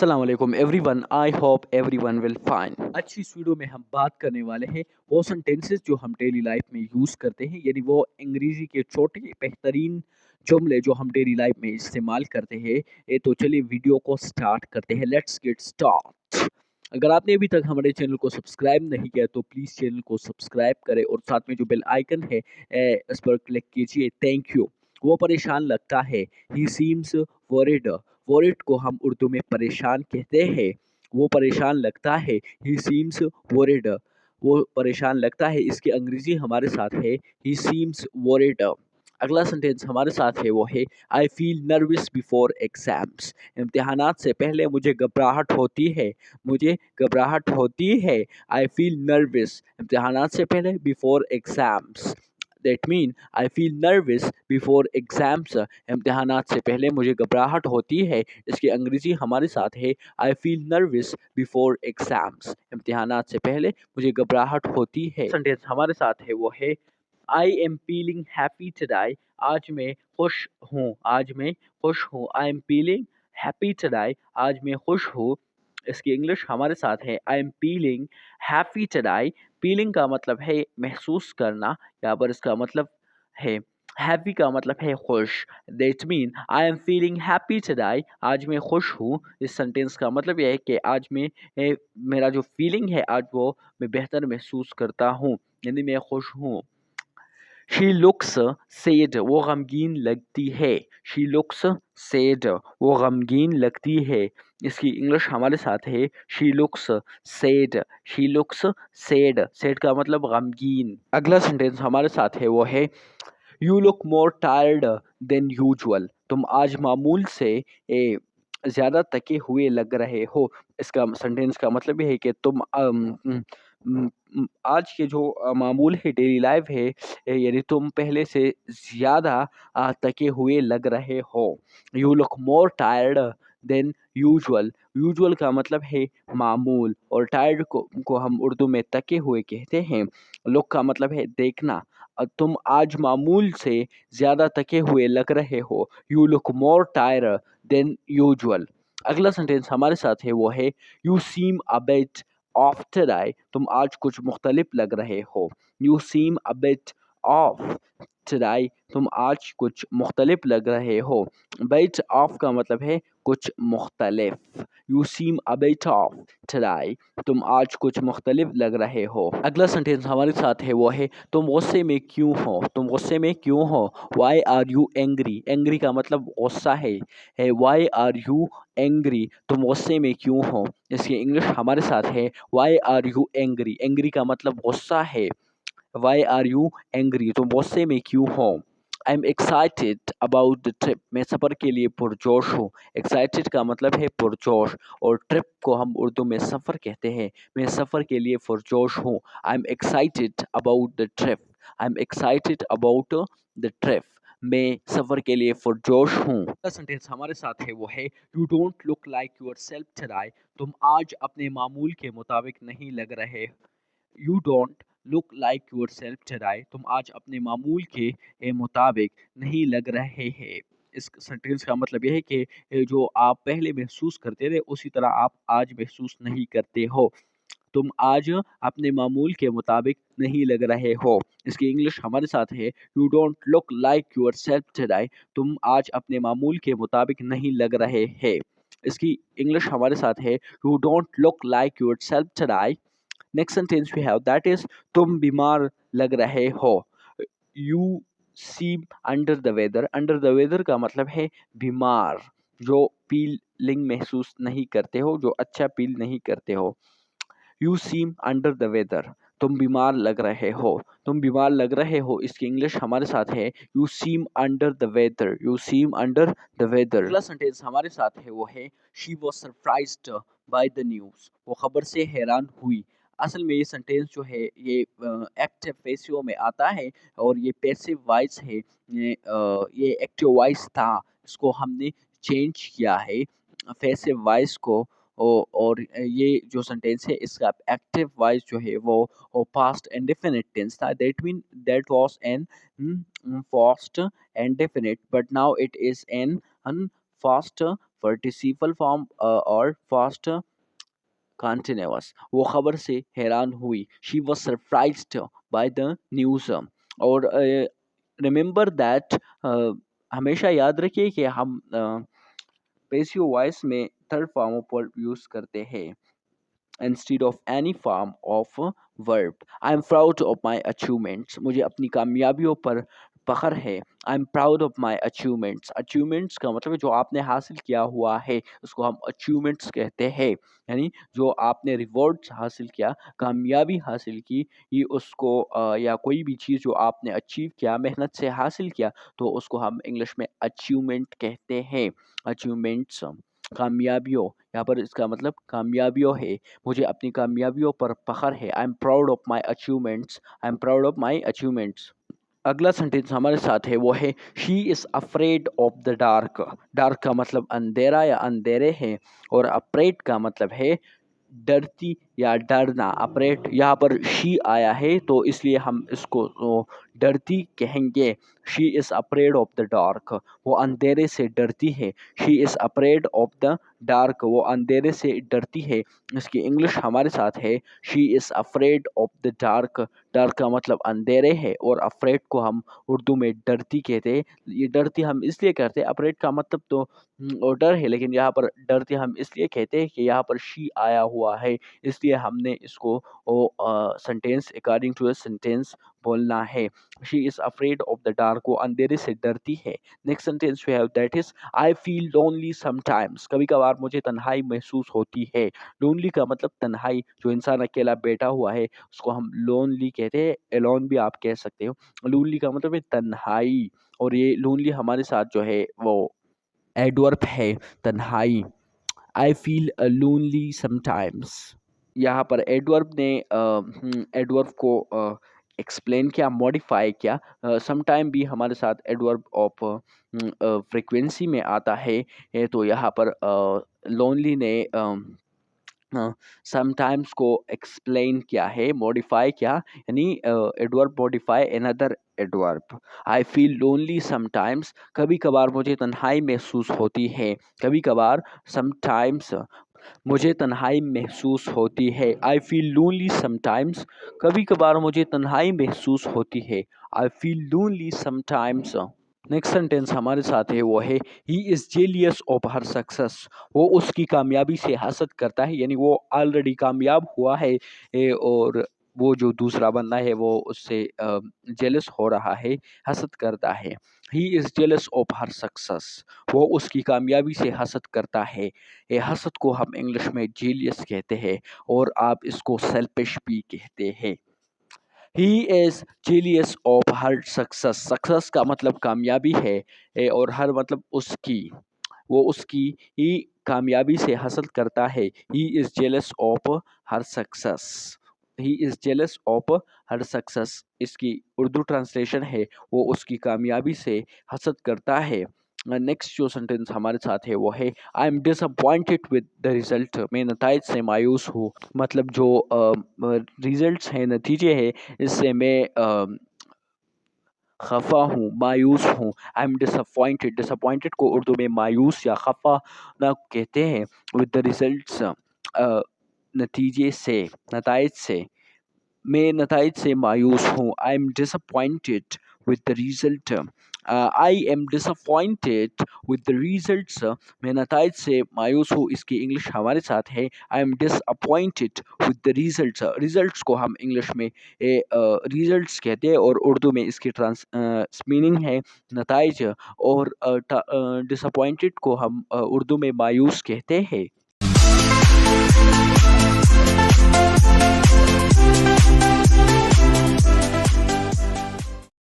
अस्सलाम वालेकुम everyone, I hope everyone will fine. आज की इस वीडियो में हम बात करने वाले हैं वो सेंटेंसेस जो हम डेली लाइफ में यूज़ करते हैं, यानी वो अंग्रेज़ी के छोटे बेहतरीन जुमले जो हम डेली लाइफ में इस्तेमाल करते हैं। तो चलिए वीडियो को स्टार्ट करते हैं। Let's get start. अगर आपने अभी तक हमारे चैनल को सब्सक्राइब नहीं किया तो प्लीज़ चैनल को सब्सक्राइब करें और साथ में जो बेल आइकन है इस पर क्लिक कीजिए। Thank you. वो परेशान लगता है, ही सीम्स वरीड। वरीड को हम उर्दू में परेशान कहते हैं। वो परेशान लगता है, ही सीम्स वरीड। वो परेशान लगता है, इसकी अंग्रेजी हमारे साथ है, ही सीम्स वरीड। अगला सेंटेंस हमारे साथ है वो है, I feel nervous before exams. इम्तिहानात से पहले मुझे घबराहट होती है। मुझे घबराहट होती है। आई फील नर्वस इम्तिहानात से पहले, before exams that mean I feel nervous before exams. इम्तिहानात से पहले मुझे घबराहट होती है। इसकी अंग्रेजी हमारे साथ है, I feel nervous before exams. इम्तिहानात से पहले मुझे घबराहट होती है। सेंटेंस हमारे साथ है वो है, I am feeling happy today. आज मैं खुश हूँ। आज मैं खुश हूँ। I am feeling happy today. आज मैं खुश हूँ। इसकी इंग्लिश हमारे साथ है, I am feeling happy today. Feeling का मतलब है महसूस करना, यहाँ पर इसका मतलब है हैप्पी का मतलब है खुश। That mean I am feeling happy today. आज मैं खुश हूँ। इस सेंटेंस का मतलब यह है कि आज मैं मेरा जो फीलिंग है आज वो मैं बेहतर महसूस करता हूँ, यानी मैं खुश हूँ। शी लुक्स सैड, वो गमगीन लगती है। शी लुक्स सैड, वो गमगीन लगती है। इसकी इंग्लिश हमारे साथ है, she looks sad. She looks sad. Sad का मतलब गमगीन। अगला सेंटेंस हमारे साथ है वो है, you look more tired than usual. तुम आज मामूल से ज़्यादा थके हुए लग रहे हो। इसका सेंटेंस का मतलब ये है कि तुम आज के जो मामूल है, डेली लाइफ है, यानी तुम पहले से ज़्यादा थके हुए लग रहे हो। You look more tired than usual. Usual का मतलब है मामूल, और टायर्ड को हम उर्दू में थके हुए कहते हैं। लुक का मतलब है देखना। तुम आज मामूल से ज़्यादा थके हुए लग रहे हो। You look more tired than usual. अगला सेंटेंस हमारे साथ है वो है, you seam a bit of today. तुम आज कुछ मुख्तलिफ लग रहे हो। You seam a bit of today. तुम आज कुछ मुख्तलिफ लग रहे हो। बिट ऑफ का मतलब है कुछ मुख्तलिफ। You seem a bit of today. तुम आज कुछ मुख्तलिफ लग रहे हो। अगला सेंटेंस हमारे साथ है वो है, तुम गुस्से में क्यों हो। तुम गुस्से में क्यों हो। Why are you angry. Angry का मतलब गुस्सा है। Why are you angry. तुम गुस्से में क्यों हो। इसकी इंग्लिश हमारे साथ है, why are you angry. Angry का मतलब गुस्सा है। वाई आर यू एंग्री, तुम गुस्से में क्यों हो। I am excited about the trip. मैं सफ़र के लिए पुरजोश हूँ। एक्साइटेड का मतलब है पुरजोश, और ट्रिप को हम उर्दू में सफ़र कहते हैं। मैं सफ़र के लिए पुरजोश हूँ। I am excited about the trip. I am excited about the trip. मैं सफ़र के लिए पुरजोश हूँ। अगला सेंटेंस हमारे साथ है वो है, you don't look like yourself today. तुम आज अपने मामूल के मुताबिक नहीं लग रहे। You don't look like yourself today. तुम आज अपने मामूल के मुताबिक नहीं लग रहे हैं। इस सेंटेंस का मतलब यह है कि जो आप पहले महसूस करते थे उसी तरह आप आज महसूस नहीं करते हो। तुम आज अपने मामूल के मुताबिक नहीं लग रहे हो। इसकी इंग्लिश हमारे साथ है, you don't look like yourself today. तुम आज अपने मामूल के मुताबिक नहीं लग रहे हैं। इसकी इंग्लिश हमारे साथ है, you don't look like yourself today. Next sentence we have that is, तुम बीमार लग रहे हो। You seem under the weather. Under the weather का मतलब है बीमार, जो फीलिंग महसूस नहीं करते हो, जो अच्छा फील नहीं करते हो। You seem under the weather, तुम बीमार लग रहे हो। तुम बीमार लग रहे हो, इसकी इंग्लिश हमारे साथ है, you seem under the weather. You seem under the weather. अगला सेंटेंस हमारे साथ है वो है, she was surprised by the news. वो खबर से हैरान हुई। असल में ये सेंटेंस जो है ये एक्टिव पैसिव में आता है, और ये पैसिव वॉइस है। ये एक्टिव वॉइस था, इसको हमने चेंज किया है पैसिव वॉइस को। और ये जो सेंटेंस है इसका एक्टिव वॉइस जो है वो पास्ट इंडेफिनिट टेंस था। That mean that was an past indefinite, but now it is an past participle form और फास्ट कंटिन्यूअस। वो खबर से हैरान हुई। She was surprised by the news. और रिमेंबर दैट, हमेशा याद रखिए कि हम पेसिव वॉइस में थर्ड फॉर्म पर यूज़ करते हैं instead of any form of verb. I am proud of my achievements. मुझे अपनी कामयाबियों पर फ़ख्र है। I am proud of my achievements. Achievements का मतलब है जो आपने हासिल किया हुआ है, उसको हम अचीवमेंट्स कहते हैं। यानी जो आपने रिवॉर्ड्स हासिल किया, कामयाबी हासिल की, ये उसको या कोई भी चीज़ जो आपने अचीव किया, मेहनत से हासिल किया, तो उसको हम इंग्लिश में अचीवमेंट कहते हैं। अचीवमेंट्स कामयाबियों, यहाँ पर इसका मतलब कामयाबियों है। मुझे अपनी कामयाबियों पर फ़ख्र है। I am proud of my achievements. I am proud of my achievements. अगला सेंटेंस हमारे साथ है, वो है she is afraid of the dark. Dark का मतलब अंधेरा या अंधेरे है, और अफ्रेड का मतलब है डरती या डरना। अफ्रेड यहाँ पर शी आया है, तो इसलिए हम इसको डरती कहेंगे। She is afraid of the dark, वो अंधेरे से डरती है। She is afraid of the dark, वो अंधेरे से डरती है। इसकी इंग्लिश हमारे साथ है, she is afraid of the dark. Dark का मतलब अंधेरे है, और अफ्रेड को हम उर्दू में डरती कहते हैं। ये डरती हम इसलिए कहते हैं, अफ्रेड का मतलब तो और डर है, लेकिन यहाँ पर डरती हम इसलिए कहते हैं कि यहाँ पर शी आया हुआ है, इसलिए हमने इसको sentence according to the sentence बोलना है। She is afraid of the dark, वो अंधेरे से डरती है। Next sentence we have that is I feel lonely sometimes. कभी कभार मुझे तन्हाई महसूस होती है। लोनली का मतलब तन्हाई, जो इंसान अकेला बैठा हुआ है उसको हम लोनली कहते हैं। एलोन भी आप कह सकते हो। लोनली का मतलब है तन्हाई, और ये लोनली हमारे साथ जो है वो एडवर्ब है, तन्हाई। आई फील लोनली समटाइम्स। यहाँ पर एडवर्ब ने एडवर्ब को एक्सप्लेन किया, मॉडिफाई किया। समटाइम भी हमारे साथ एडवर्ब ऑफ फ्रीक्वेंसी में आता है। तो यहाँ पर लोनली ने समटाइम्स को एक्सप्लेन किया है, मॉडिफाई किया, यानी एडवर्ब मॉडिफाई अनदर एडवर्ब। आई फील लोनली समटाइम्स, कभी कभार मुझे तन्हाई महसूस होती है। कभी कभार, समटाइम्स, मुझे तन्हाई महसूस होती है। आई फील लोनली समटाइम्स, कभी कभार मुझे तन्हाई महसूस होती है। I feel lonely sometimes. Next sentence हमारे साथ है, वो है he is jealous of her success. वो उसकी कामयाबी से हसद करता है, यानी वो ऑलरेडी कामयाब हुआ है, और वो जो दूसरा बंदा है वो उससे जेलस हो रहा है, हसद करता है। He is jealous of her success, वो उसकी कामयाबी से हसद करता है। ये हसद को हम इंग्लिश में जेलियस कहते हैं, और आप इसको सेल्फिश भी कहते हैं। He is jealous of her success. Success का मतलब कामयाबी है, और हर मतलब उसकी, वो उसकी ही कामयाबी से हसद करता है। He is jealous of her success. He is jealous of her success, इसकी उर्दू ट्रांसलेशन है, वो उसकी कामयाबी से हसद करता है। नेक्स्ट जो सेंटेंस हमारे साथ है, वो है I am disappointed with the result. मैं नताइज से मायूस हूँ। मतलब जो रिज़ल्ट्स हैं, नतीजे हैं, इससे मैं खफ़ा हूँ, मायूस हूँ। I am disappointed. डिसअपॉइंटेड को उर्दू में मायूस या खफ़ा ना कहते हैं। विद द रिज़ल्ट्स, नतीजे से, नताइज से। मैं नताइज से मायूस हूँ। I am disappointed with the result. I am disappointed with the results, मैं नताइज से मायूस हूँ। इसकी इंग्लिश हमारे साथ है, I am disappointed with the results. Results को हम इंग्लिश में रिज़ल्ट्स कहते हैं, और उर्दू में इसकी मीनिंग है नताइज, और डिसअपॉइंटेड को हम उर्दू में मायूस कहते हैं।